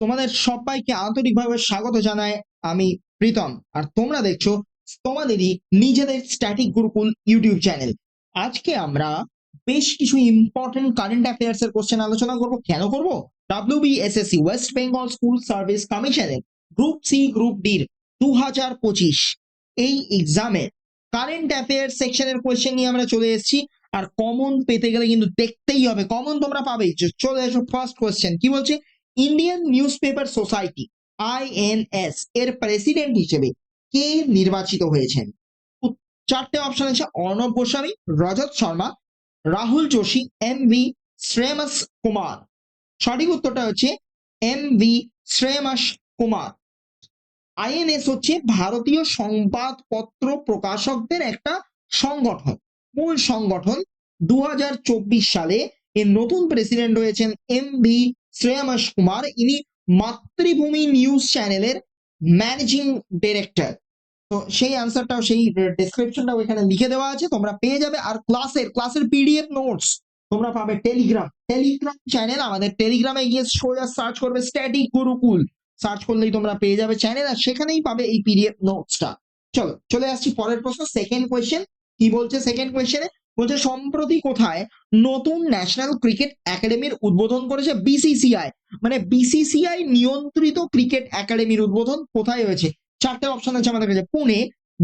তোমাদের সবাইকে আন্তরিকভাবে স্বাগত জানাই। আমি প্রীতম, আর তোমরা দেখছো তোমাদেরই নিজেদের স্ট্যাটিক গুরুকুল ইউটিউব চ্যানেল। আজকে আমরা বেশ কিছু ইম্পর্টেন্ট কারেন্ট অ্যাফেয়ার্স এর কোশ্চেন আলোচনা করব। কেন করব? WBSSC West Bengal school service কমিশনের গ্রুপ সি গ্রুপ ডির 2025 এই এক্সামের কারেন্ট অ্যাফেয়ার্স সেকশনের কোশ্চেন নিয়ে আমরা চলে এসেছি। আর কমন পেতে গেলে কিন্তু দেখতেই হবে, কমন তোমরা পাবেই। চলে এসো, ফার্স্ট কোশ্চেন কি বলছে? Indian news paper society INS এর প্রেসিডেন্ট হিসেবে কে নির্বাচিত হয়েছেন? চারটে অপশন আছে: অর্ণব গোস্বামী, রজত শর্মা, রাহুল যোশী, MV শ্রেয়াস কুমার। সঠিক উত্তরটা হচ্ছে MV শ্রেয়াস কুমার। INS হচ্ছে ভারতীয় সংবাদপত্র প্রকাশকদের একটা সংগঠন, মূল সংগঠন। 2024 সালে এর নতুন প্রেসিডেন্ট হয়েছেন MV শ্রেয়াস কুমার। ইনি মাতৃভূমি নিউজ চ্যানেলের ম্যানেজিং ডিরেক্টর। তো সেই আনসারটাও, সেই ডেসক্রিপশনটাও এখানে লিখে দেওয়া আছে, তোমরা পেয়ে যাবে। আর ক্লাসের PDF নোটস তোমরা পাবে টেলিগ্রাম চ্যানেল। আমাদের টেলিগ্রামে গিয়ে সোজা সার্চ করবে স্ট্যাটিক গুরুকুল, সার্চ করলেই তোমরা পেয়ে যাবে চ্যানেল, আর সেখানেই পাবে এই PDF নোটসটা। চলো চলে আসছি পরের প্রশ্ন, সেকেন্ড কোয়েশ্চেন। কি বলছে সেকেন্ড কোয়েশ্চেনে? বলছে সম্প্রতি কোথায় নতুন ন্যাশনাল ক্রিকেট একাডেমির উদ্বোধন করেছে BCCI? মানে BCCI নিয়ন্ত্রিত ক্রিকেট একাডেমির উদ্বোধন কোথায় হয়েছে? চারটে অপশন আছে আমাদের কাছে: পুনে,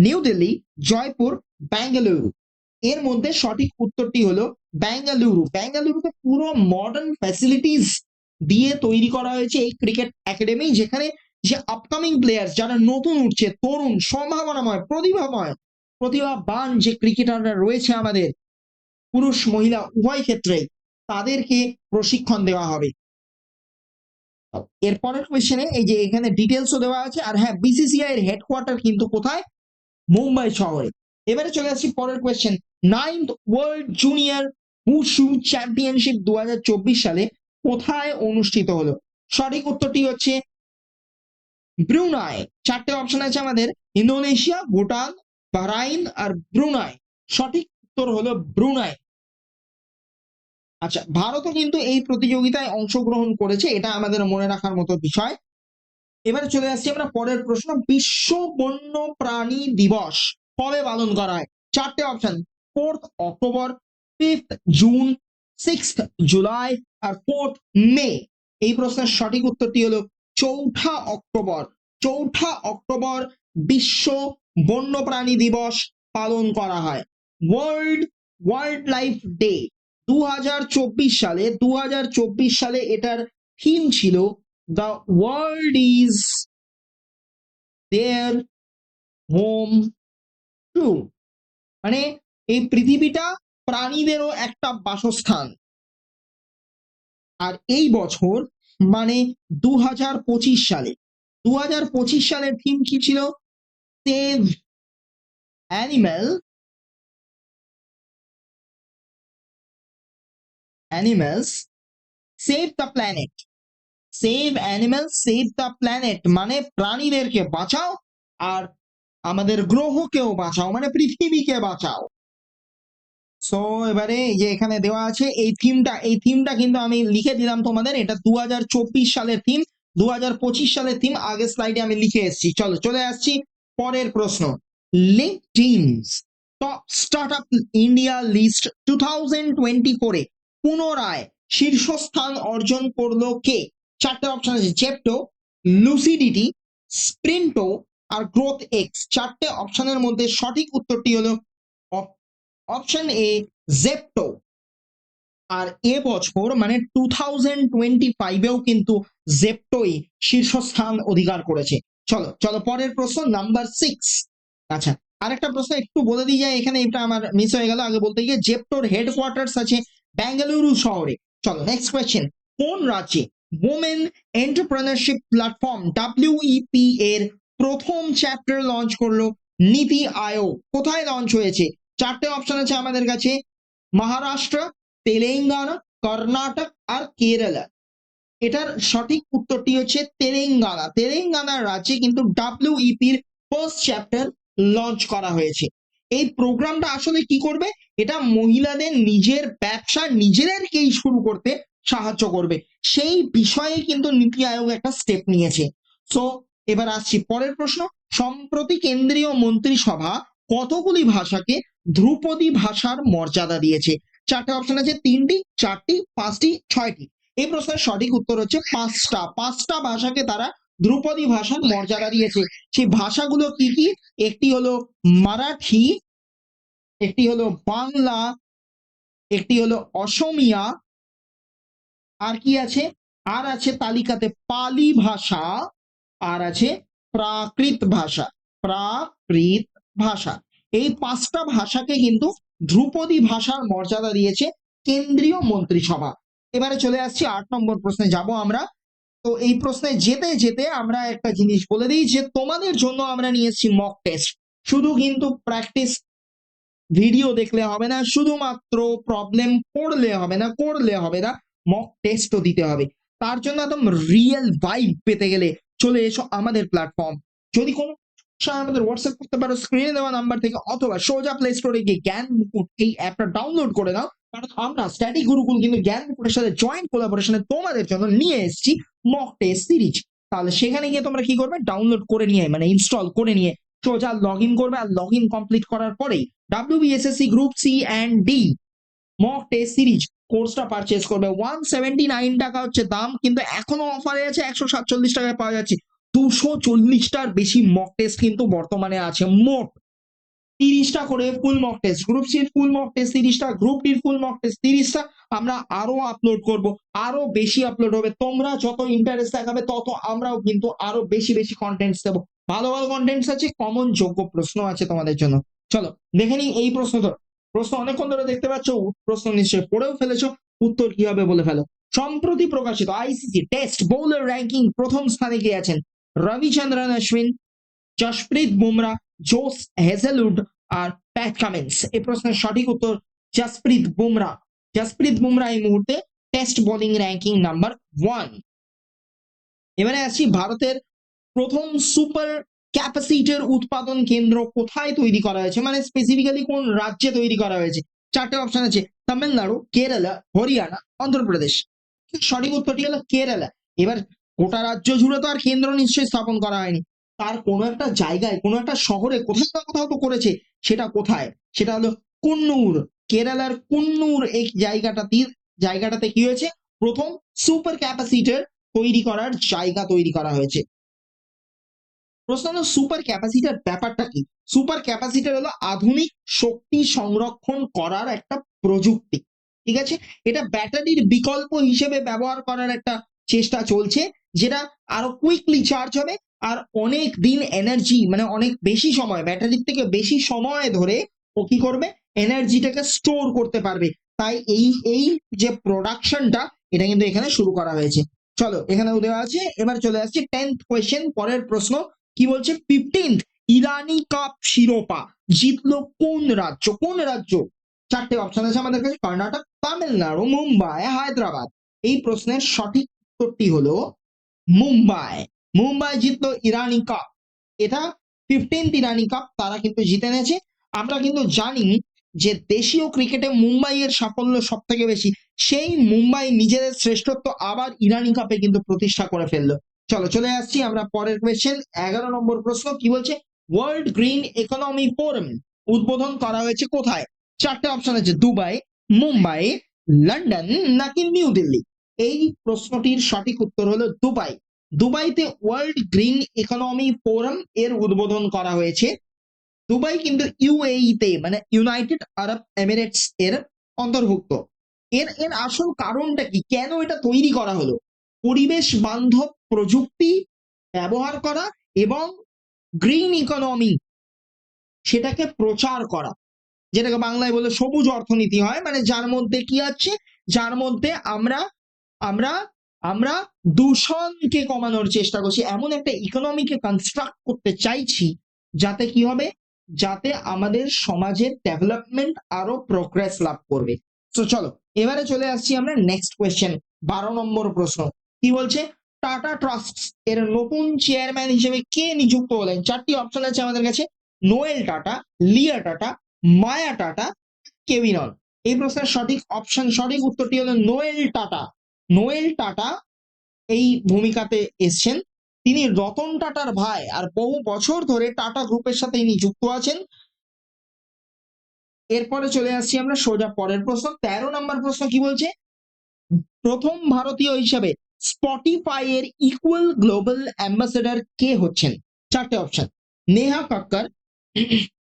নিউ দিল্লি, জয়পুর, বেঙ্গালুরু। এর মধ্যে সঠিক উত্তরটি হলো বেঙ্গালুরু। বেঙ্গালুরুতে পুরো মডার্ন ফ্যাসিলিটিস দিয়ে তৈরি করা হয়েছে এই ক্রিকেট একাডেমি, যেখানে যে আপকামিং প্লেয়ার্স যারা নতুন উঠছে, তরুণ, সম্ভাবনাময়, প্রতিভাবান যে ক্রিকেটাররা রয়েছে আমাদের, পুরুষ মহিলা উভয় ক্ষেত্রে, তাদেরকে প্রশিক্ষণ দেওয়া হবে। এরপরের কোয়েশ্চেনে এই যে এখানে ডিটেলসও দেওয়া আছে। আর হ্যাঁ, BCCI এর হেডকোয়ার্টার কিন্তু কোথায়? মুম্বাই শহরে। এবারে চলে আসছি পরের question. 9th world junior wushu championship 2024 সালে কোথায় অনুষ্ঠিত হলো? সঠিক উত্তরটি হচ্ছে ব্রুনাই। চারটে অপশন আছে আমাদের: ইন্দোনেশিয়া, ভুটান, বাহরাইন আর ব্রুনাই। সঠিক উত্তর হলো ব্রুনাই। আচ্ছা, ভারতও কিন্তু এই প্রতিযোগিতায় অংশগ্রহণ করেছে, এটা আমাদের মনে রাখার মতো বিষয়। এবারে চলে আসছি আমরা পরের প্রশ্ন। বিশ্ব বন্য প্রাণী দিবস কবে পালন করা হয়? চারটে option: 4th October, 5th June, 6th July আর 4th মে। এই প্রশ্নের সঠিক উত্তরটি হলো 4ঠা অক্টোবর। 4ঠা অক্টোবর বিশ্ব বন্যপ্রাণী দিবস পালন করা হয়। ওয়ার্ল্ড লাইফ ডে 2024 সালে এটার থিম ছিল the world is their home too. মানে এই পৃথিবীটা প্রাণীদেরও একটা বাসস্থান। আর এই বছর মানে 2025 সালের থিম কি ছিল? Save animals save the planet. Save animals save the planet মানে প্রাণীদেরকে বাঁচাও আর আমাদের গ্রহকেও বাঁচাও, মানে পৃথিবীকে বাঁচাও। সো এবারে এই যে এখানে দেওয়া আছে এই থিমটা কিন্তু আমি লিখে দিলাম তোমাদের। এটা 2024 সালের থিম, 2025 সালের থিম আগের স্লাইডে আমি লিখে এসেছি। চলো চলে আসছি পরের প্রশ্ন। লিঙ্কডইনস টপ স্টার্টআপ ইন্ডিয়া লিস্ট 2024 পুনরায় শীর্ষস্থান অর্জন করলো কে? চারটে অপশন আছে: জেপটো, লুসিডিটি, স্প্রিন্টো আর গ্রোথ এক্স। চারটে অপশনের মধ্যে সঠিক উত্তরটি হলো অপশন এ, জেপটো। আর এবছর মানে 2025-এও কিন্তু জেপটোই শীর্ষস্থান অধিকার করেছে। চলো চলো পরের প্রশ্ন, নাম্বার 6। আচ্ছা, আরেকটা প্রশ্ন একটু বলে দিয়ে যায়, এখানে এটা আমার মিস হয়ে গেল আগে বলতে গিয়ে। জেপটোর হেডকোয়ার্টার্স আছে বেঙ্গালুরু শহরে। চলো নেক্সট কোয়েশ্চেন। কোন রাজ্যে ওমেন এন্টারপ্রেনারশিপ প্ল্যাটফর্ম WEP এর প্রথম চ্যাপ্টার লঞ্চ করলো নীতি আয়োগ? কোথায় লঞ্চ হয়েছে? চারটে অপশন আছে আমাদের কাছে: মহারাষ্ট্র, তেলেঙ্গানা, কর্ণাটক আর কেরালা। এটার সঠিক উত্তরটি হচ্ছে তেলেঙ্গানা। তেলেঙ্গানা রাজ্যে কিন্তু WEP-র ফার্স্ট চ্যাপ্টার লঞ্চ করা হয়েছে। এই প্রোগ্রামটা আসলে কি করবে? এটা মহিলাদের নিজের ব্যবসা নিজেদেরকেই শুরু করতে সাহায্য করবে, সেই বিষয়ে কিন্তু নীতি আয়োগ একটা স্টেপ নিয়েছে। সো এবার আসছি পরের প্রশ্ন। সম্প্রতি কেন্দ্রীয় মন্ত্রিসভা কতগুলি ভাষাকে ধ্রুপদী ভাষার মর্যাদা দিয়েছে? চারটে অপশন আছে, 3টি, 4টি, 5টি, 6টি। এই প্রশ্নের সঠিক উত্তর হচ্ছে 5টা। 5টা ভাষাকে তারা ধ্রুপদী ভাষার মর্যাদা দিয়েছে। সেই ভাষাগুলো কি কি? একটি হলো মারাঠি, একটি হলো বাংলা, একটি হলো অসমিয়া, আর কি আছে? আর আছে তালিকাতে পালি ভাষা, আর আছে প্রাকৃত ভাষা। প্রাকৃত ভাষা, এই 5টা ভাষাকে কিন্তু ধ্রুপদী ভাষার মর্যাদা দিয়েছে কেন্দ্রীয় মন্ত্রিসভা। এবারে চলে আসছি 8 নম্বর প্রশ্নে যাব আমরা। তো এই প্রশ্নে যেতে যেতে আমরা একটা জিনিস বলে দিই যে তোমাদের জন্য আমরা নিয়ে এসেছি মক টেস্ট। শুধু কিন্তু প্র্যাকটিস ভিডিও দেখলে হবে না, শুধুমাত্র প্রবলেম পড়লে হবে না, করলে হবে না, মক টেস্টও দিতে হবে। তার জন্য একদম রিয়েল ভাইব পেতে গেলে চলে এসো আমাদের প্ল্যাটফর্ম। যদি কোনো আমাদের হোয়াটসঅ্যাপ করতে পারো স্ক্রিনে দেওয়া নাম্বার থেকে, অথবা সোজা প্লে স্টোরে গিয়ে জ্ঞান মুকুট এই অ্যাপটা ডাউনলোড করে নাও। কারণ আমরা স্ট্যাটিক গুরুকুল কিন্তু জ্ঞান মুকুটের সাথে জয়েন্ট কোলাবোরেশনে তোমাদের জন্য নিয়ে এসেছি মক টেস্ট সিরিজ। তাহলে সেখানে গিয়ে তোমরা কি করবে? ডাউনলোড করে নিয়ে, মানে ইনস্টল করে নিয়ে সোজা লগ ইন করবে, আর লগ ইন কমপ্লিট করার পরেই WBSSC group C and D mock test series কোর্সটা পারচেস করবে। 179 টাকা হচ্ছে দাম, কিন্তু এখনো অফারে আছে, 147 টাকায় পাওয়া যাচ্ছে। 240টার বেশি মক টেস্ট কিন্তু বর্তমানে আছে। মোট 30টা করে ফুল মক টেস্ট, গ্রুপ সির ফুল মক টেস্ট 30টা, গ্রুপ ডির ফুল মক টেস্ট 30টা। আমরা আরো আপলোড করব, আরো বেশি আপলোড হবে। তোমরা যত ইন্টারেস্ট দেখাবে তত আমরাও কিন্তু আরো বেশি বেশি কন্টেন্টস দেবো। ভালো ভালো কন্টেন্টস আছে, কমন যোগ্য প্রশ্ন আছে তোমাদের জন্য। চলো দেখে নিই এই প্রশ্ন। ধরো প্রশ্ন অনেকক্ষণ ধরে দেখতে পাচ্ছ, প্রশ্ন নিশ্চয়ই পড়েও ফেলেছো, উত্তর কি হবে বলে ফেলো। সম্প্রতি প্রকাশিত আইসিসি টেস্ট বোলার র্যাঙ্কিং প্রথম স্থানে কে আছেন? রবিচন্দ্রন অশ্বিন, জশপ্রীত বুমরা, জোস হেজেলউড, আর প্যাট কামিন্স। এই প্রশ্নের সঠিক উত্তর জসপ্রীত বুমরা। জসপ্রীত বুমরা এই মুহূর্তে টেস্ট বোলিং র্যাঙ্কিং নাম্বার 1। এবারে আসছি ভারতের প্রথম সুপার ক্যাপাসিটর উৎপাদন কেন্দ্র কোথায় তৈরি করা হয়েছে, মানে স্পেসিফিক্যালি কোন রাজ্যে তৈরি করা হয়েছে? চারটে অপশন আছে, তামিলনাড়ু, কেরালা, হরিয়ানা, অন্ধ্রপ্রদেশ। সঠিক উত্তরটি হলো কেরালা। এবার গোটা রাজ্য জুড়ে তো আর কেন্দ্র নিশ্চয়ই স্থাপন করা হয়নি, তার কোনো একটা জায়গায়, কোনো একটা শহরে কোথাও না কোথাও তো করেছে। সেটা কোথায়? সেটা হলো কুন্নুর। কেরালার কুন্নুর এই জায়গাটাতে কি হয়েছে? প্রথম সুপার ক্যাপাসিটর তৈরি করার জায়গা তৈরি করা হয়েছে। প্রশ্ন হলো সুপার ক্যাপাসিটর ব্যাপারটা কি? সুপার ক্যাপাসিটর হলো আধুনিক শক্তি সংরক্ষণ করার একটা প্রযুক্তি, ঠিক আছে? এটা ব্যাটারির বিকল্প হিসেবে ব্যবহার করার একটা চেষ্টা চলছে, যেটা আরো কুইকলি চার্জ হবে, আর অনেক দিন এনার্জি, মানে অনেক বেশি সময়, ব্যাটারির থেকে বেশি সময় ধরে ও কি করবে? এনার্জিটাকে স্টোর করতে পারবে। তাই এই এই যে প্রোডাকশনটা, এটা কিন্তু এখানে শুরু করা হয়েছে। চলো এখানেও দেওয়া আছে। এবার চলে আসছে 10th কোয়েশ্চেন, পরের প্রশ্ন। কি বলছে? 15th ইরানি কাপ শিরোপা জিতলো কোন রাজ্য? কোন রাজ্য? চারটে অপশন আছে আমাদের কাছে, কর্ণাটক, তামিলনাড়ু, মুম্বাই, হায়দ্রাবাদ। এই প্রশ্নের সঠিক উত্তরটি হলো মুম্বাই। মুম্বাই জিতলো ইরানি কাপ। এটা 15th ইরানি কাপ তারা কিন্তু জিতে নিয়েছে। আমরা কিন্তু জানি যে দেশীয় ক্রিকেটে মুম্বাইয়ের সাফল্য সব থেকে বেশি। সেই মুম্বাই নিজেদের শ্রেষ্ঠত্ব আবার ইরানি কাপে কিন্তু প্রতিষ্ঠা করে ফেললো। চলো চলে আসছি আমরা পরের কোয়েশ্চেন। 11 নম্বর প্রশ্ন কি বলছে? ওয়ার্ল্ড গ্রিন ইকোনমি ফোরাম উদ্বোধন করা হয়েছে কোথায়? চারটে অপশন আছে, দুবাই, মুম্বাই, লন্ডন, নাকি নিউ দিল্লি। এই প্রশ্নটির সঠিক উত্তর হলো দুবাই। দুবাইতে ওয়ার্ল্ড গ্রিন ইকোনমি ফোরাম এর উদ্বোধন করা হয়েছে। দুবাই কিন্তু ইউএই তে, মানে ইউনাইটেড আরব এমিরেটস এর অন্তর্ভুক্ত। এর এর আসল কারণটা কি? কেন এটা তৈরি করা হলো? পরিবেশ বান্ধব প্রযুক্তি ব্যবহার করা এবং গ্রিন ইকোনমি সেটাকে প্রচার করা, যেটাকে বাংলায় বলে সবুজ অর্থনীতি হয়, মানে যার মধ্যে কি আছে? যার মধ্যে আমরা আমরা আমরা দূষণকে কমানোর চেষ্টা করছি, এমন একটা ইকোনমিকে কনস্ট্রাক্ট করতে চাইছি যাতে কি হবে? যাতে আমাদের সমাজের ডেভেলপমেন্ট আরো প্রোগ্রেস লাভ করবে। তো চলো এবারে চলে আসছি আমরা নেক্সট কোয়েশ্চেন। 12 নম্বর প্রশ্ন কি বলছে? টাটা ট্রাস্ট এর নতুন চেয়ারম্যান হিসেবে কে নিযুক্ত হলেন? চারটি অপশন আছে আমাদের কাছে, নোয়েল টাটা, লিয়া টাটা, মায়া টাটা, কেভিনন। এই প্রশ্নের সঠিক অপশন, সঠিক উত্তরটি হলো নোয়েল টাটা। নোয়েল টাটা এই ভূমিকাতে এসছেন। তিনি রতন টাটার ভাই আর বহু বছর ধরে টাটা গ্রুপের সাথে ইনি যুক্ত আছেন। এরপরে চলে আসছি আমরা সোজা পরের প্রশ্ন। 13 নম্বর প্রশ্ন কি বলছে, প্রথম ভারতীয় হিসাবে স্পটিফাই এর ইকুয়াল গ্লোবাল অ্যাম্বাসেডর কে হচ্ছেন? চারটে অপশন, নেহা কক্কর,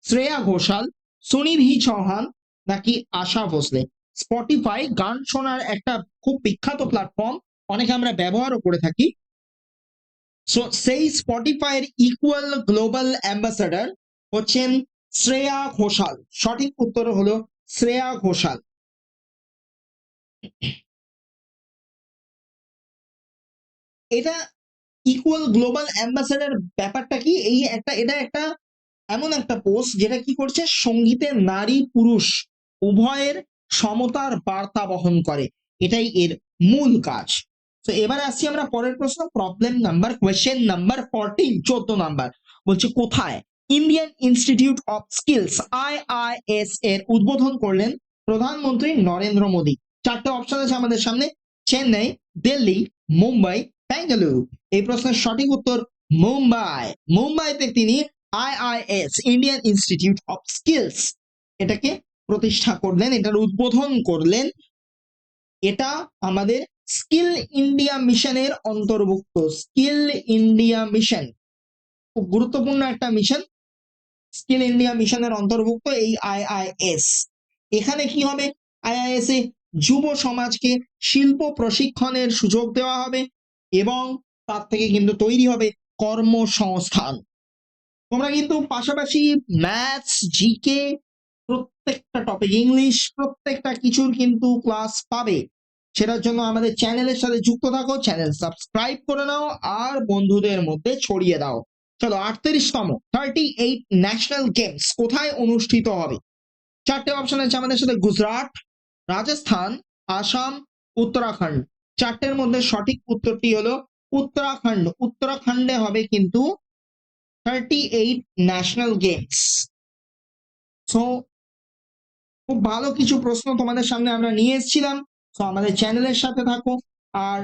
শ্রেয়া ঘোষাল, সুনিধি চৌহান, নাকি আশা ভোসলে। স্পটিফাই গান শোনার একটা খুব বিখ্যাত প্ল্যাটফর্ম, অনেকে আমরা ব্যবহারও করে থাকি। সো সেই স্পটিফাই এর ইকুয়াল গ্লোবাল অ্যাম্বাসেডর হচ্ছেন শ্রেয়া ঘোষাল। সঠিক উত্তর হলো শ্রেয়া ঘোষাল। এটা ইকুয়াল গ্লোবাল অ্যাম্বাসেডর ব্যাপারটা কি, এই একটা এটা একটা এমন একটা পোস্ট যেটা কি করছে, সঙ্গীতে নারী পুরুষ উভয়ের সমতার বার্তা বহন করে, এটাই এর মূল কাজ। তো এবার আসছি আমরা পরের প্রশ্ন, problem number question number 14, 14 number বলছে, কোথায় Indian institute of skills IIS এর উদ্বোধন করলেন প্রধানমন্ত্রী নরেন্দ্র মোদী? চারটে অপশন আছে আমাদের সামনে, চেন্নাই, দিল্লি, মুম্বাই, বেঙ্গালুরু। এই প্রশ্নের সঠিক উত্তর মুম্বাই। মুম্বাইতে তিনি IIS Indian institute of skills এটাকে প্রতিষ্ঠা করলেন, এটার উদ্বোধন করলেন। এটা আমাদের স্কিল ইন্ডিয়া মিশনের অন্তর্ভুক্ত। স্কিল ইন্ডিয়া মিশন খুব গুরুত্বপূর্ণ একটা মিশন, স্কিল ইন্ডিয়া মিশনের অন্তর্ভুক্ত এই IIS। এখানে কি হবে, IIS এ যুব সমাজকে শিল্প প্রশিক্ষণের সুযোগ দেওয়া হবে এবং তার থেকে কিন্তু তৈরি হবে কর্মসংস্থান। তোমরা কিন্তু পাশাপাশি ম্যাথস, জিকে, প্রত্যেকটা টপিক, ইংলিশ, প্রত্যেকটা কিছুর কিন্তু ক্লাস পাবে। সেটার জন্য আমাদের চ্যানেলের সাথে যুক্ত থাকো, চ্যানেল সাবস্ক্রাইব করে নাও আর বন্ধুদের মধ্যে ছড়িয়ে দাও। চলো 38তম 38 ন্যাশনাল গেমস কোথায় অনুষ্ঠিত হবে? চারটে অপশন আছে আমাদের সাথে, গুজরাট, রাজস্থান, আসাম, উত্তরাখণ্ড। চারটের মধ্যে সঠিক উত্তরটি হলো উত্তরাখণ্ড। উত্তরাখণ্ডে হবে কিন্তু 38 ন্যাশনাল গেমস। সো খুব ভালো কিছু প্রশ্ন তোমাদের সামনে আমরা নিয়ে এসেছিলাম। তো আমাদের চ্যানেলের সাথে থাকো আর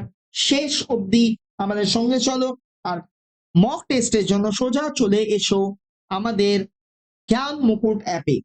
শেষ অবধি আমাদের সঙ্গে চলো। আর মক টেস্টের জন্য সোজা চলে এসো আমাদের জ্ঞান মুকুট অ্যাপে।